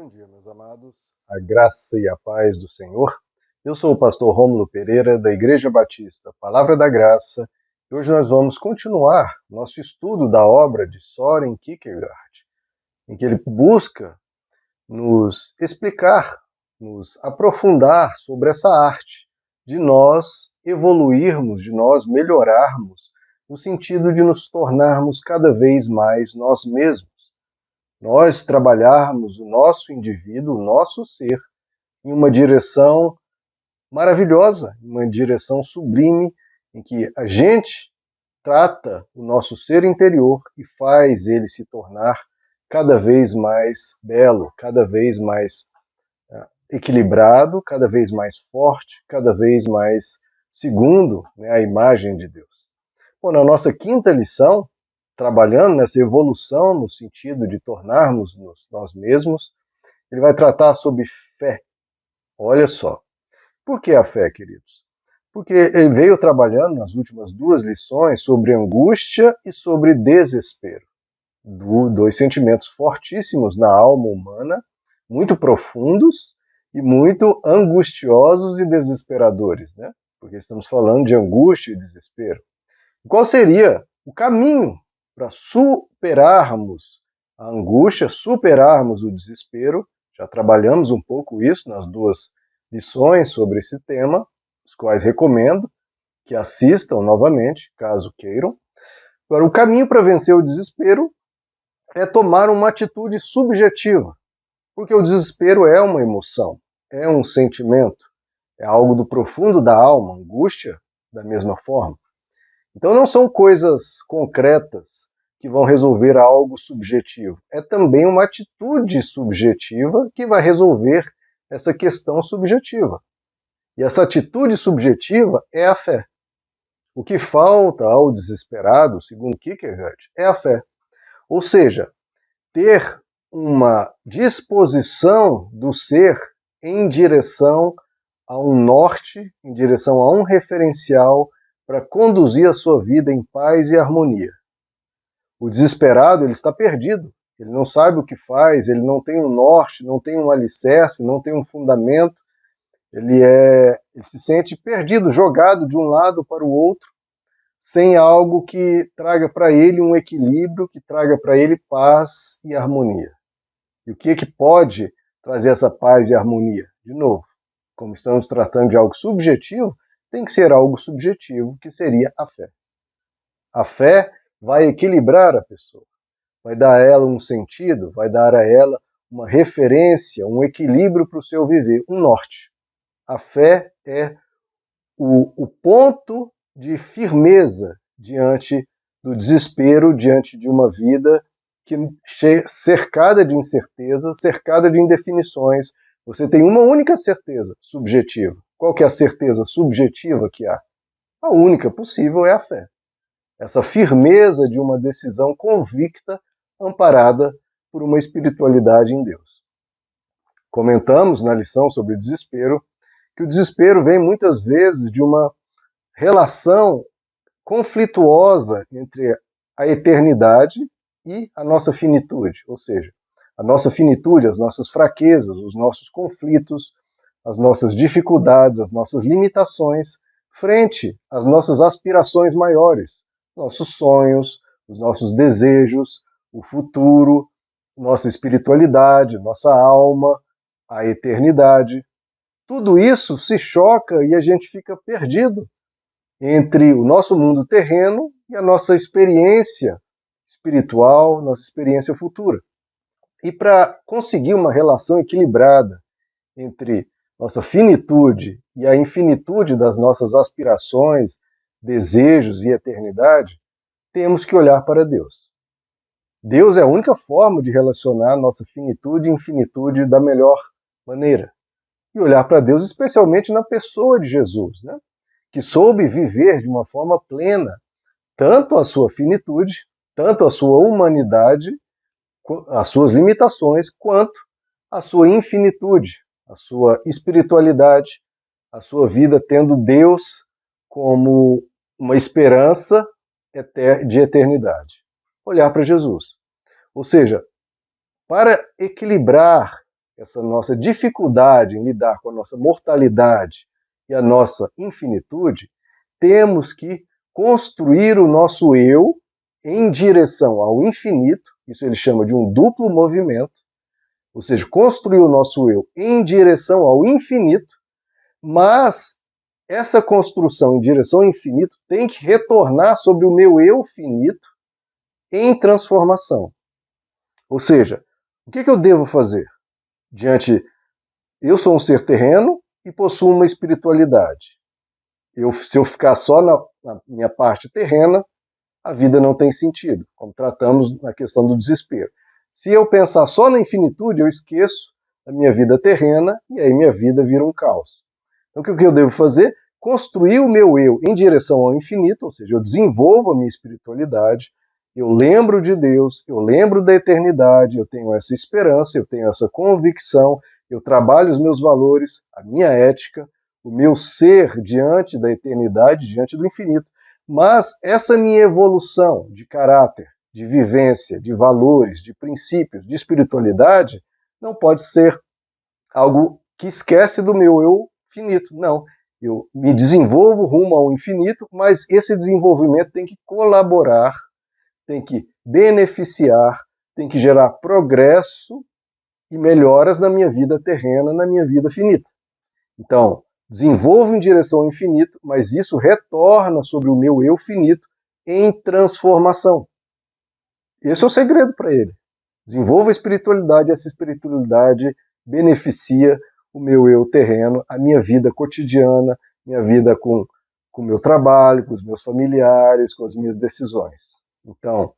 dia, meus amados. A graça e a paz do Senhor. Eu sou o pastor Rômulo Pereira, da Igreja Batista Palavra da Graça, e hoje nós vamos continuar nosso estudo da obra de Søren Kierkegaard, em que ele busca nos explicar, nos aprofundar sobre essa arte de nós evoluirmos, de nós melhorarmos, no sentido de nos tornarmos cada vez mais nós mesmos. Nós trabalharmos o nosso indivíduo, o nosso ser, em uma direção maravilhosa, uma direção sublime, em que a gente trata o nosso ser interior e faz ele se tornar cada vez mais belo, cada vez mais equilibrado, cada vez mais forte, cada vez mais segundo, a imagem de Deus. Bom, na nossa quinta lição, trabalhando nessa evolução no sentido de tornarmos nós mesmos, ele vai tratar sobre fé. Olha só. Por que a fé, queridos? Porque ele veio trabalhando nas últimas duas lições sobre angústia e sobre desespero. Dois sentimentos fortíssimos na alma humana, muito profundos e muito angustiosos e desesperadores, né? Porque estamos falando de angústia e desespero. Qual seria o caminho para superarmos a angústia, superarmos o desespero? Já trabalhamos um pouco isso nas duas lições sobre esse tema, os quais recomendo que assistam novamente, caso queiram. Agora, o caminho para vencer o desespero é tomar uma atitude subjetiva, porque o desespero é uma emoção, é um sentimento, é algo do profundo da alma, angústia da mesma forma. Então não são coisas concretas que vão resolver algo subjetivo. É também uma atitude subjetiva que vai resolver essa questão subjetiva. E essa atitude subjetiva é a fé. O que falta ao desesperado, segundo Kierkegaard, é a fé. Ou seja, ter uma disposição do ser em direção a um norte, em direção a um referencial para conduzir a sua vida em paz e harmonia. O desesperado, ele está perdido, ele não sabe o que faz, ele não tem um norte, não tem um alicerce, não tem um fundamento, ele se sente perdido, jogado de um lado para o outro, sem algo que traga para ele um equilíbrio, que traga para ele paz e harmonia. E o que pode trazer essa paz e harmonia? De novo, como estamos tratando de algo subjetivo, tem que ser algo subjetivo, que seria a fé. A fé vai equilibrar a pessoa, vai dar a ela um sentido, vai dar a ela uma referência, um equilíbrio para o seu viver, um norte. A fé é o ponto de firmeza diante do desespero, diante de uma vida cercada de incerteza, cercada de indefinições. Você tem uma única certeza subjetiva. Qual que é a certeza subjetiva que há? A única possível é a fé. Essa firmeza de uma decisão convicta, amparada por uma espiritualidade em Deus. Comentamos na lição sobre o desespero que o desespero vem muitas vezes de uma relação conflituosa entre a eternidade e a nossa finitude, ou seja, a nossa finitude, as nossas fraquezas, os nossos conflitos, as nossas dificuldades, as nossas limitações, frente às nossas aspirações maiores, nossos sonhos, os nossos desejos, o futuro, nossa espiritualidade, nossa alma, a eternidade. Tudo isso se choca e a gente fica perdido entre o nosso mundo terreno e a nossa experiência espiritual, nossa experiência futura. E para conseguir uma relação equilibrada entre nossa finitude e a infinitude das nossas aspirações, desejos e eternidade, temos que olhar para Deus. Deus é a única forma de relacionar nossa finitude e infinitude da melhor maneira. E olhar para Deus especialmente na pessoa de Jesus, né? Que soube viver de uma forma plena tanto a sua finitude, tanto a sua humanidade, as suas limitações, quanto a sua infinitude, a sua espiritualidade, a sua vida tendo Deus como uma esperança de eternidade. Olhar para Jesus. Ou seja, para equilibrar essa nossa dificuldade em lidar com a nossa mortalidade e a nossa infinitude, temos que construir o nosso eu em direção ao infinito. Isso ele chama de um duplo movimento, ou seja, construir o nosso eu em direção ao infinito, mas essa construção em direção ao infinito tem que retornar sobre o meu eu finito em transformação. Ou seja, o que eu devo fazer? Eu sou um ser terreno e possuo uma espiritualidade. Se eu ficar só na minha parte terrena, a vida não tem sentido, como tratamos na questão do desespero. Se eu pensar só na infinitude, eu esqueço a minha vida terrena e aí minha vida vira um caos. Então o que eu devo fazer? Construir o meu eu em direção ao infinito, ou seja, eu desenvolvo a minha espiritualidade, eu lembro de Deus, eu lembro da eternidade, eu tenho essa esperança, eu tenho essa convicção, eu trabalho os meus valores, a minha ética, o meu ser diante da eternidade, diante do infinito. Mas essa minha evolução de caráter, de vivência, de valores, de princípios, de espiritualidade, não pode ser algo que esquece do meu eu finito. Não, eu me desenvolvo rumo ao infinito, mas esse desenvolvimento tem que colaborar, tem que beneficiar, tem que gerar progresso e melhoras na minha vida terrena, na minha vida finita. Então, desenvolvo em direção ao infinito, mas isso retorna sobre o meu eu finito em transformação. Esse é o segredo para ele. Desenvolvo a espiritualidade, essa espiritualidade beneficia o meu eu terreno, a minha vida cotidiana, minha vida com o meu trabalho, com os meus familiares, com as minhas decisões. Então,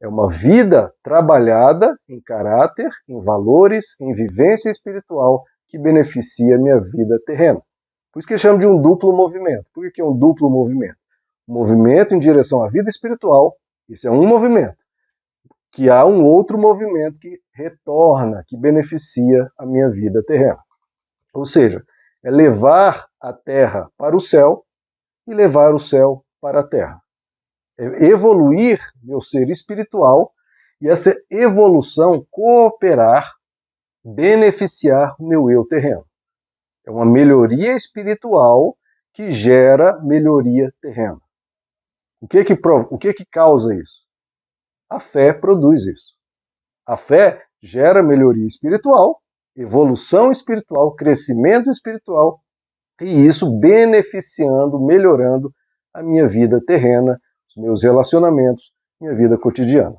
é uma vida trabalhada em caráter, em valores, em vivência espiritual que beneficia a minha vida terrena. Por isso que ele chama de um duplo movimento. Por que é um duplo movimento? Um movimento em direção à vida espiritual, isso é um movimento. Que há um outro movimento que retorna, que beneficia a minha vida terrena. Ou seja, é levar a terra para o céu e levar o céu para a terra. É evoluir meu ser espiritual e essa evolução cooperar, beneficiar o meu eu terreno. É uma melhoria espiritual que gera melhoria terrena. O que causa isso? A fé produz isso. A fé gera melhoria espiritual, evolução espiritual, crescimento espiritual, e isso beneficiando, melhorando a minha vida terrena, os meus relacionamentos, minha vida cotidiana.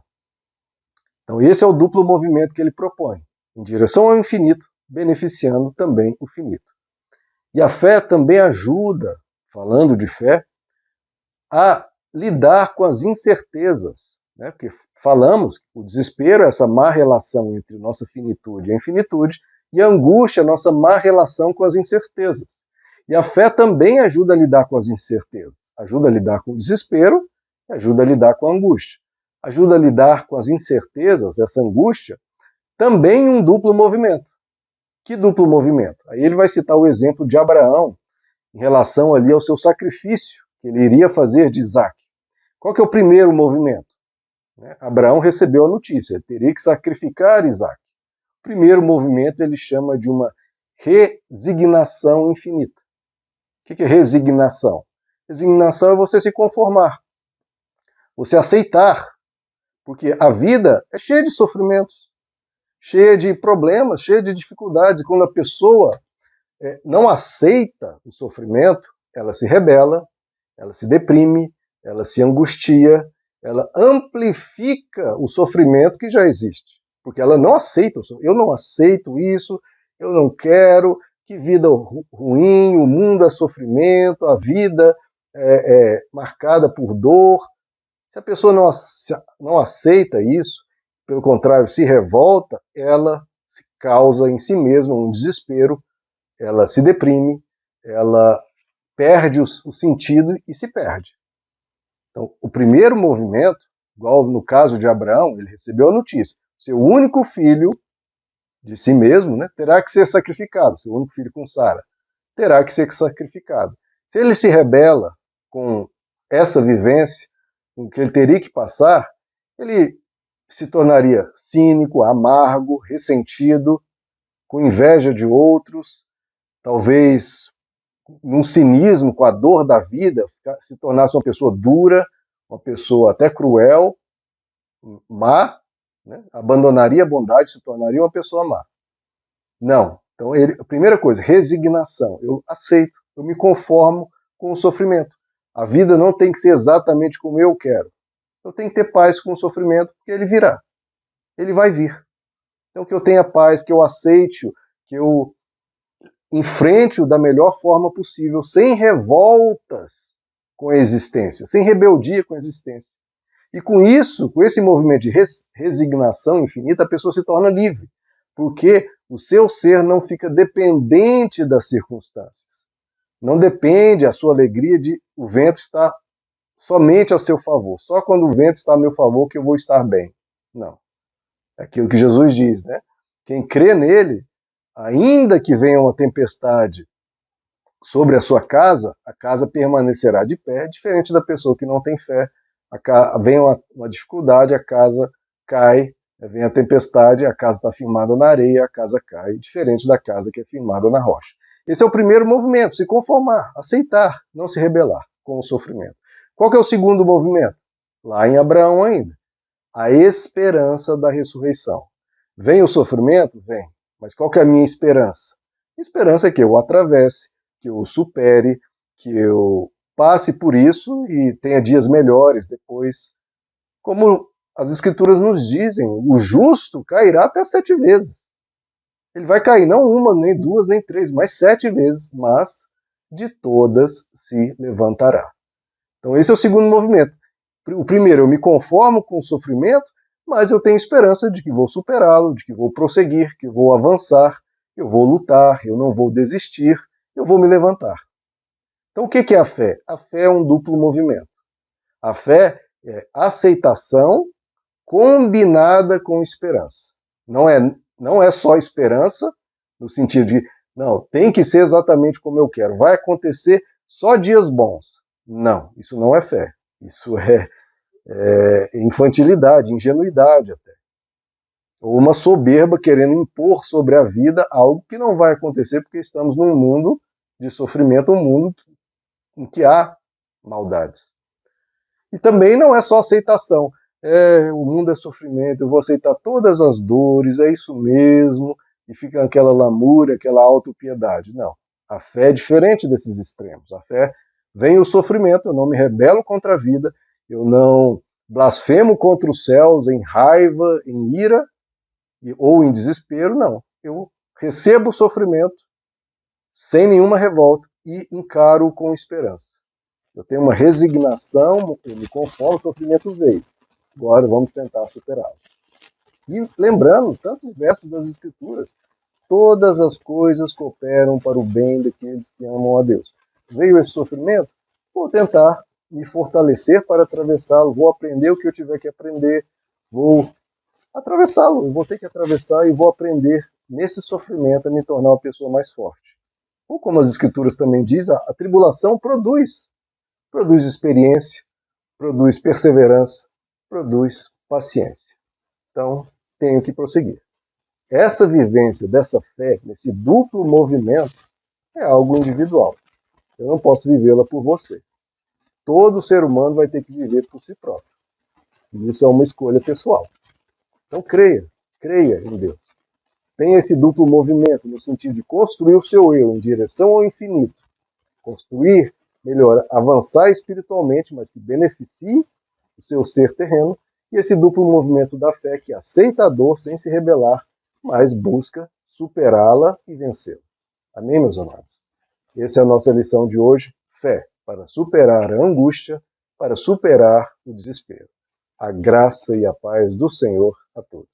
Então esse é o duplo movimento que ele propõe, em direção ao infinito, beneficiando também o finito. E a fé também ajuda, falando de fé, a lidar com as incertezas, né? Porque falamos, o desespero é essa má relação entre nossa finitude e a infinitude, e a angústia é a nossa má relação com as incertezas. E a fé também ajuda a lidar com as incertezas, ajuda a lidar com o desespero e ajuda a lidar com a angústia. Ajuda a lidar com as incertezas, essa angústia, também em um duplo movimento. Que duplo movimento? Aí ele vai citar o exemplo de Abraão em relação ali ao seu sacrifício que ele iria fazer de Isaac. Qual que é o primeiro movimento? Abraão recebeu a notícia, ele teria que sacrificar Isaac. O primeiro movimento ele chama de uma resignação infinita. O que é resignação? Resignação é você se conformar, você aceitar, porque a vida é cheia de sofrimentos, cheia de problemas, cheia de dificuldades. E quando a pessoa não aceita o sofrimento, ela se rebela, ela se deprime, ela se angustia, ela amplifica o sofrimento que já existe, porque ela não aceita. Eu não aceito isso, eu não quero, que vida ruim, o mundo é sofrimento, a vida é marcada por dor. Se a pessoa não aceita isso, pelo contrário, se revolta, ela se causa em si mesma um desespero, ela se deprime, ela perde o sentido e se perde. Então, o primeiro movimento, igual no caso de Abraão, ele recebeu a notícia, seu único filho de si mesmo, né, terá que ser sacrificado, seu único filho com Sara, terá que ser sacrificado. Se ele se rebela com essa vivência, com o que ele teria que passar, ele se tornaria cínico, amargo, ressentido, com inveja de outros, talvez num cinismo com a dor da vida, se tornasse uma pessoa dura, uma pessoa até cruel, má, né? Abandonaria a bondade, se tornaria uma pessoa má. Não. Então, a primeira coisa, resignação. Eu aceito, eu me conformo com o sofrimento. A vida não tem que ser exatamente como eu quero. Eu tenho que ter paz com o sofrimento, porque ele virá. Ele vai vir. Então, que eu tenha paz, que eu aceite-o, que eu enfrente-o da melhor forma possível, sem revoltas com a existência, sem rebeldia com a existência. E com isso, com esse movimento de resignação infinita, a pessoa se torna livre, porque o seu ser não fica dependente das circunstâncias. Não depende a sua alegria de o vento estar somente a seu favor. Só quando o vento está a meu favor que eu vou estar bem. Não. É aquilo que Jesus diz, né? Quem crê nele, ainda que venha uma tempestade sobre a sua casa, a casa permanecerá de pé, diferente da pessoa que não tem fé. Vem uma dificuldade, a casa cai, vem a tempestade, a casa está firmada na areia, a casa cai, diferente da casa que é firmada na rocha. Esse é o primeiro movimento, se conformar, aceitar, não se rebelar com o sofrimento. Qual que é o segundo movimento? Lá em Abraão ainda. A esperança da ressurreição. Vem o sofrimento? Vem. Mas qual que é a minha esperança? A esperança é que eu atravesse, que eu supere, que eu passe por isso e tenha dias melhores depois. Como as Escrituras nos dizem, o justo cairá até 7 vezes. Ele vai cair não uma, nem duas, nem 3, mas 7 vezes, mas de todas se levantará. Então esse é o segundo movimento. O primeiro, eu me conformo com o sofrimento, mas eu tenho esperança de que vou superá-lo, de que vou prosseguir, que vou avançar, eu vou lutar, eu não vou desistir, eu vou me levantar. Então o que é a fé? A fé é um duplo movimento. A fé é aceitação combinada com esperança. Não é só esperança, no sentido de, não, tem que ser exatamente como eu quero, vai acontecer só dias bons. Não, isso não é fé. Isso é infantilidade, ingenuidade até. Ou uma soberba querendo impor sobre a vida algo que não vai acontecer porque estamos num mundo de sofrimento, um mundo em que há maldades. E também não é só aceitação. O mundo é sofrimento, eu vou aceitar todas as dores, é isso mesmo, e fica aquela lamúria, aquela autopiedade. Não. A fé é diferente desses extremos. A fé vem o sofrimento, eu não me rebelo contra a vida, eu não blasfemo contra os céus em raiva, em ira ou em desespero, não. Eu recebo o sofrimento sem nenhuma revolta e encaro com esperança. Eu tenho uma resignação, eu me conformo, o sofrimento veio. Agora vamos tentar superá-lo. E lembrando tantos versos das Escrituras, todas as coisas cooperam para o bem daqueles que amam a Deus. Veio esse sofrimento? Vou tentar me fortalecer para atravessá-lo, vou aprender o que eu tiver que aprender, vou atravessá-lo, eu vou ter que atravessar e vou aprender nesse sofrimento a me tornar uma pessoa mais forte. Ou como as Escrituras também dizem, a tribulação produz experiência, produz perseverança, produz paciência. Então, tenho que prosseguir. Essa vivência dessa fé, nesse duplo movimento, é algo individual. Eu não posso vivê-la por você. Todo ser humano vai ter que viver por si próprio. E isso é uma escolha pessoal. Então creia em Deus. Tenha esse duplo movimento no sentido de construir o seu eu em direção ao infinito. Construir, melhor, avançar espiritualmente, mas que beneficie o seu ser terreno. E esse duplo movimento da fé que aceita a dor sem se rebelar, mas busca superá-la e vencê-la. Amém, meus amados? Essa é a nossa lição de hoje. Fé para superar a angústia, para superar o desespero. A graça e a paz do Senhor a todos.